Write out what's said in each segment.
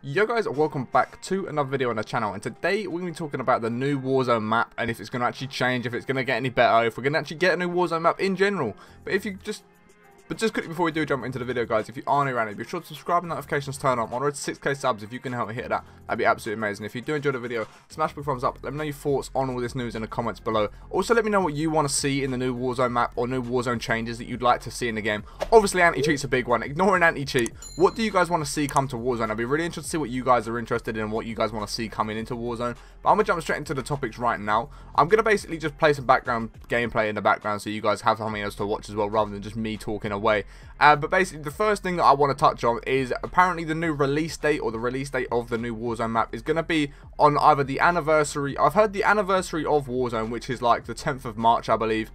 Yo guys, welcome back to another video on the channel, and today we're going to be talking about the new Warzone map and if it's going to actually change, if it's going to get any better, if we're going to actually get a new Warzone map in general. But just quickly before we do jump into the video, guys, if you are new around here, be sure to subscribe and notifications turn on. On road to 6k subs. If you can help me hit that, that'd be absolutely amazing. If you do enjoy the video, smash big thumbs up. Let me know your thoughts on all this news in the comments below. Also, let me know what you want to see in the new Warzone map or new Warzone changes that you'd like to see in the game. Obviously, anti-cheat's a big one. Ignoring anti-cheat, what do you guys want to see come to Warzone? I'd be really interested to see what you guys are interested in and what you guys want to see coming into Warzone. But I'm going to jump straight into the topics right now. I'm going to basically just play some background gameplay in the background so you guys have something else to watch as well, rather than just me talking away. But basically, the first thing that I want to touch on is apparently the new release date, or the release date of the new Warzone map, is going to be on either the anniversary. I've heard the anniversary of Warzone, which is like the 10th of March, I believe,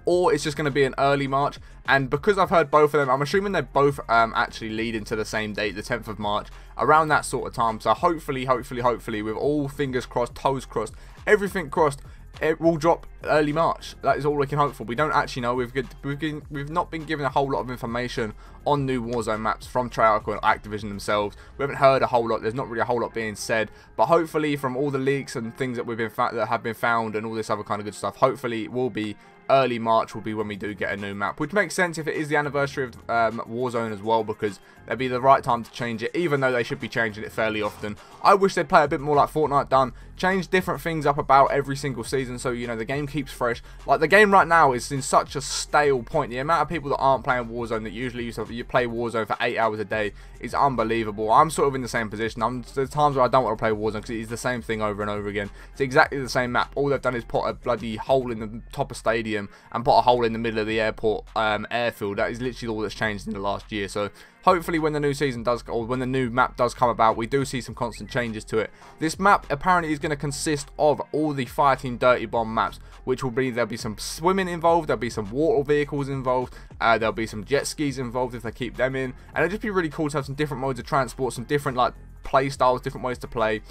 or it's just going to be in early March. And because I've heard both of them, I'm assuming they both actually lead into the same date, the 10th of March, around that sort of time. So hopefully, with all fingers crossed, toes crossed, everything crossed, it will drop early March. That is all we can hope for. We don't actually know. We've not been given a whole lot of information on new Warzone maps from Treyarch or Activision themselves. We haven't heard a whole lot. There's not really a whole lot being said. But hopefully, from all the leaks and things that that have been found and all this other kind of good stuff, hopefully it will be early March will be when we do get a new map, which makes sense if it is the anniversary of Warzone as well, because that'd be the right time to change it, even though they should be changing it fairly often. I wish they'd play a bit more like Fortnite done, change different things up about every single season, so you know the game keeps fresh. Like, the game right now is in such a stale point. The amount of people that aren't playing Warzone, that usually you play Warzone for 8 hours a day, is unbelievable. I'm sort of in the same position. There's times where I don't want to play Warzone because it is the same thing over and over again. It's exactly the same map. All they've done is put a bloody hole in the top of stadium and put a hole in the middle of the airport airfield. That is literally all that's changed in the last year. So hopefully when the new season does, or when the new map does come about, we do see some constant changes to it. This map apparently is going to consist of all the fighting dirty bomb maps, which will be, there'll be some swimming involved, there'll be some water vehicles involved, there'll be some jet skis involved if they keep them in, and it'll just be really cool to have some different modes of transport, some different like play styles, different ways to play.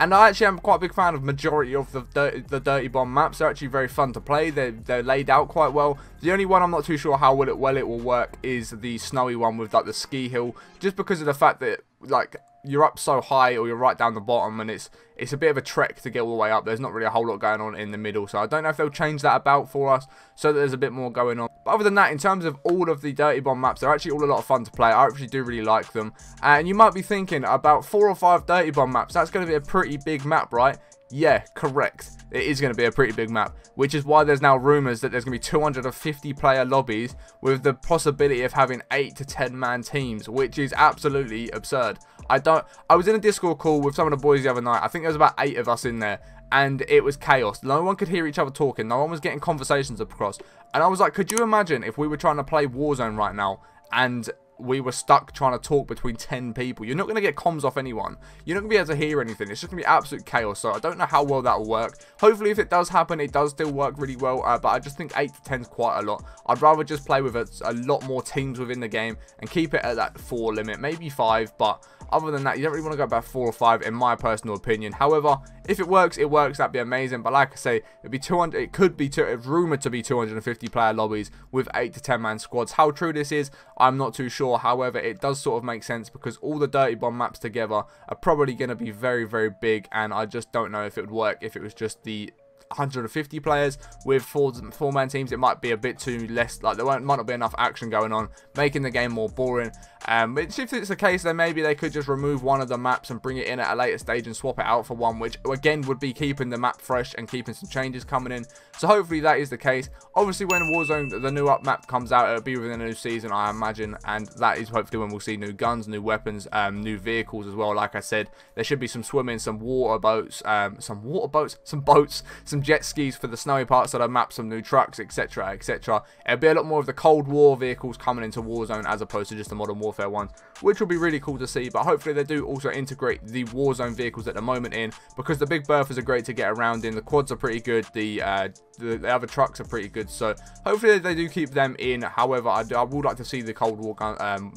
And I actually am quite a big fan of majority of the dirty bomb maps. They're actually very fun to play. They're laid out quite well. The only one I'm not too sure how well it will work is the snowy one with like the ski hill, just because of the fact that like you're up so high or you're right down the bottom, and it's a bit of a trek to get all the way up. There's not really a whole lot going on in the middle, so I don't know if they'll change that about for us so that there's a bit more going on. But other than that, in terms of all of the dirty bomb maps, they're actually all a lot of fun to play. I actually do really like them. And you might be thinking, about 4 or 5 dirty bomb maps, that's going to be a pretty big map, right? Yeah, correct. It is going to be a pretty big map, which is why there's now rumours that there's going to be 250 player lobbies with the possibility of having 8 to 10 man teams, which is absolutely absurd. I was in a Discord call with some of the boys the other night. I think there was about 8 of us in there, and it was chaos. No one could hear each other talking. No one was getting conversations across. And I was like, could you imagine if we were trying to play Warzone right now and we were stuck trying to talk between 10 people? You're not going to get comms off anyone. You're not going to be able to hear anything. It's just going to be absolute chaos. So I don't know how well that will work. Hopefully, if it does happen, it does still work really well. But I just think 8 to 10 is quite a lot. I'd rather just play with a lot more teams within the game and keep it at that 4 limit, maybe 5. But other than that, you don't really want to go about 4 or 5, in my personal opinion. However, if it works, it works. That'd be amazing. But like I say, it'd be 200. It could be rumored to be 250 player lobbies with 8 to 10 man squads. How true this is, I'm not too sure. However, it does sort of make sense because all the dirty bomb maps together are probably going to be very, very big, and I just don't know if it would work if it was just the 150 players with 4-man teams. It might be a bit too less, like there might not be enough action going on, making the game more boring. If it's the case, then maybe they could just remove one of the maps and bring it in at a later stage and swap it out for one, which again would be keeping the map fresh and keeping some changes coming in. So hopefully that is the case. Obviously, when Warzone, the new map comes out, it'll be within a new season, I imagine, and that is hopefully when we'll see new guns, new weapons, new vehicles as well. Like I said, there should be some swimming, some water boats, some boats, some jet skis for the snowy parts of the map, some new trucks, etc, etc. It'll be a lot more of the Cold War vehicles coming into Warzone as opposed to just the Modern Warfare ones, which will be really cool to see. But hopefully they do also integrate the Warzone vehicles at the moment in, because the big Berthas are great to get around in, the quads are pretty good, the other trucks are pretty good, so hopefully they do keep them in. However, I would like to see the Cold War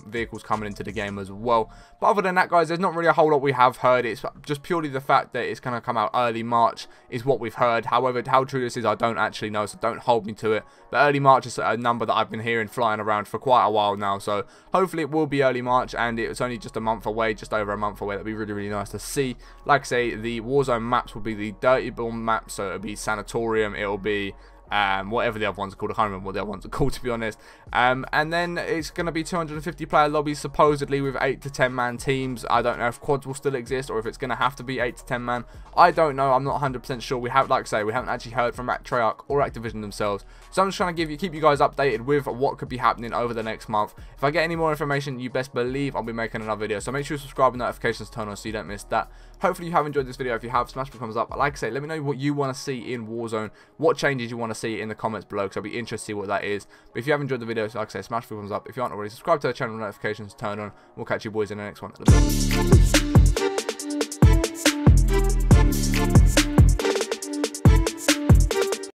vehicles coming into the game as well. But other than that, guys, there's not really a whole lot we have heard. It's just purely the fact that it's going to come out early March is what we've heard. However, how true this is, I don't actually know, so don't hold me to it. But early March is a number that I've been hearing flying around for quite a while now, so hopefully it will will be early March, and it's only just a month away, just over a month away. That'd be really, really nice to see. Like I say, the Warzone maps will be the Dirty Bull map, so it'll be Sanatorium, it'll be whatever the other ones are called. I can't remember what the other ones are called, to be honest. And then it's going to be 250 player lobbies, supposedly with 8 to 10 man teams. I don't know if quads will still exist or if it's going to have to be 8 to 10 man. I don't know. I'm not 100% sure. We have, like I say, we haven't actually heard from Treyarch or Activision themselves. So I'm just trying to keep you guys updated with what could be happening over the next month. If I get any more information, you best believe I'll be making another video. So make sure you subscribe and notifications turn on so you don't miss that. Hopefully you have enjoyed this video. If you have, smash the thumbs up. Like I say, let me know what you want to see in Warzone, what changes you want to see in the comments below, because I'll be interested to see what that is. But if you have enjoyed the video, like I say, smash the thumbs up. If you aren't already, subscribe to the channel, notifications turn on. We'll catch you boys in the next one.